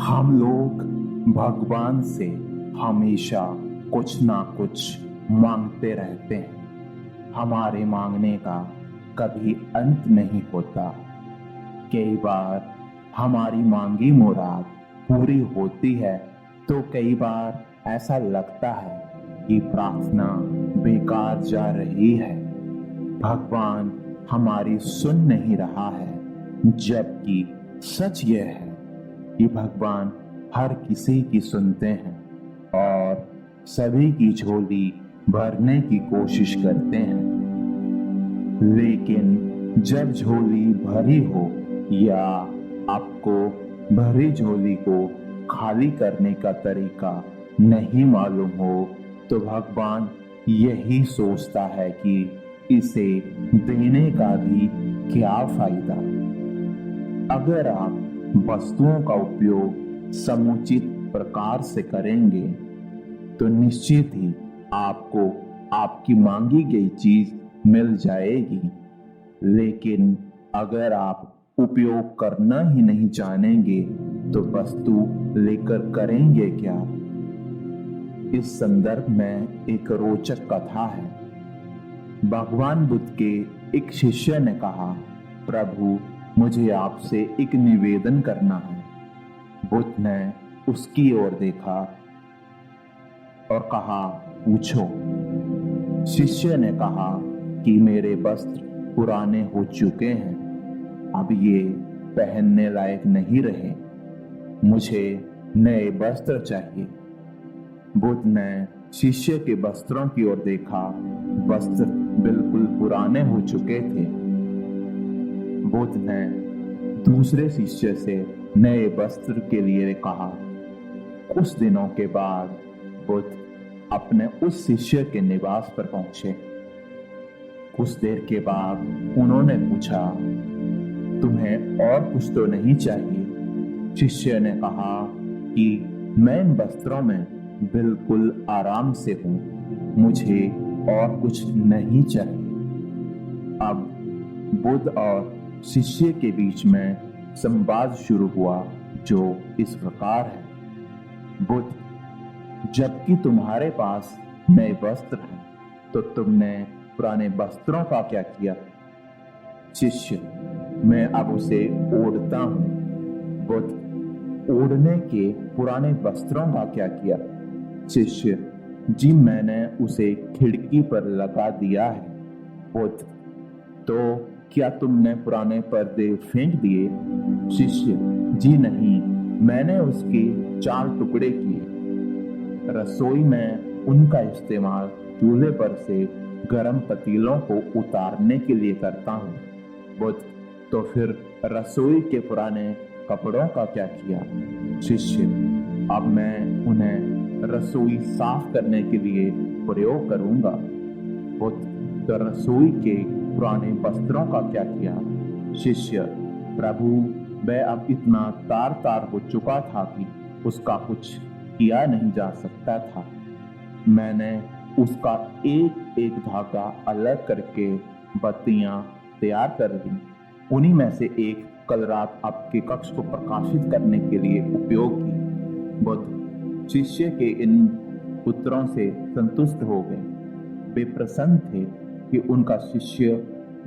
हम लोग भगवान से हमेशा कुछ ना कुछ मांगते रहते हैं। हमारे मांगने का कभी अंत नहीं होता। कई बार हमारी मांगी मुराद पूरी होती है तो कई बार ऐसा लगता है कि प्रार्थना बेकार जा रही है। भगवान हमारी सुन नहीं रहा है, जबकि सच यह है कि भगवान हर किसी की सुनते हैं और सभी की झोली भरने की कोशिश करते हैं। लेकिन जब झोली भरी हो या आपको भरी झोली को खाली करने का तरीका नहीं मालूम हो तो भगवान यही सोचता है कि इसे देने का भी क्या फायदा। अगर आप वस्तुओं का उपयोग समुचित प्रकार से करेंगे तो निश्चित ही आपको आपकी मांगी गई चीज मिल जाएगी। लेकिन अगर आप उपयोग करना ही नहीं जानेंगे तो वस्तु लेकर करेंगे क्या। इस संदर्भ में एक रोचक कथा है। भगवान बुद्ध के एक शिष्य ने कहा, प्रभु मुझे आपसे एक निवेदन करना है। बुद्ध ने उसकी ओर देखा और कहा, पूछो। शिष्य ने कहा कि मेरे वस्त्र पुराने हो चुके हैं, अब ये पहनने लायक नहीं रहे, मुझे नए वस्त्र चाहिए। बुद्ध ने शिष्य के वस्त्रों की ओर देखा। वस्त्र बिल्कुल पुराने हो चुके थे। बुद्ध ने दूसरे शिष्य से नए वस्त्र के लिए कहा। कुछ दिनों के बाद बुद्ध अपने उस शिष्य के निवास पर पहुंचे। कुछ देर के बाद उन्होंने पूछा, तुम्हें और कुछ तो नहीं चाहिए? शिष्य ने कहा कि मैं इन वस्त्रों में बिल्कुल आराम से हूं, मुझे और कुछ नहीं चाहिए। अब बुद्ध और शिष्य के बीच में संवाद शुरू हुआ जो इस प्रकार है। बुद्ध, जबकि तुम्हारे पास नए वस्त्र हैं तो तुमने पुराने वस्त्रों का क्या किया? शिष्य, मैं अब उसे ओढ़ता हूं। बुद्ध, ओढ़ने के पुराने वस्त्रों का क्या किया? शिष्य, जी मैंने उसे खिड़की पर लगा दिया है। बुद्ध, तो क्या तुमने पुराने पर्दे फेंक दिए? शिष्य, जी नहीं, मैंने उसके 4 टुकड़े किए। रसोई में उनका इस्तेमाल चूल्हे पर से गर्म पतीलों को उतारने के लिए करता हूँ। बुद्ध, तो फिर रसोई के पुराने कपड़ों का क्या किया? शिष्य, अब मैं उन्हें रसोई साफ करने के लिए प्रयोग करूंगा। बुद्ध, तो रसोई के पुराने वस्त्रों का क्या किया? शिष्य, प्रभु वह अब इतना तार तार हो चुका था कि उसका कुछ किया नहीं जा सकता था। मैंने उसका एक एक धागा अलग करके बत्तियां तैयार कर दी। उन्हीं में से एक कल रात आपके कक्ष को प्रकाशित करने के लिए उपयोग की। बुद्ध, शिष्य के इन उत्तरों से संतुष्ट हो गए। वे प्रसन्न थे कि उनका शिष्य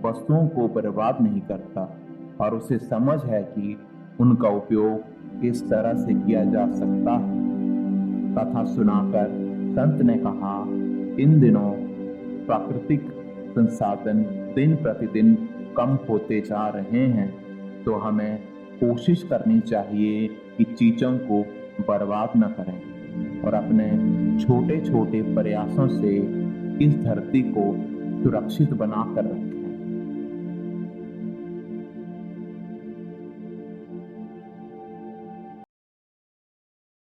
वस्तुओं को बर्बाद नहीं करता और उसे समझ है कि उनका उपयोग किस तरह से किया जा सकता है। कथा सुनाकर संत ने कहा, इन दिनों प्राकृतिक संसाधन दिन प्रतिदिन कम होते जा रहे हैं, तो हमें कोशिश करनी चाहिए कि चीजों को बर्बाद न करें और अपने छोटे छोटे प्रयासों से इस धरती को सुरक्षित बनाकर रखें।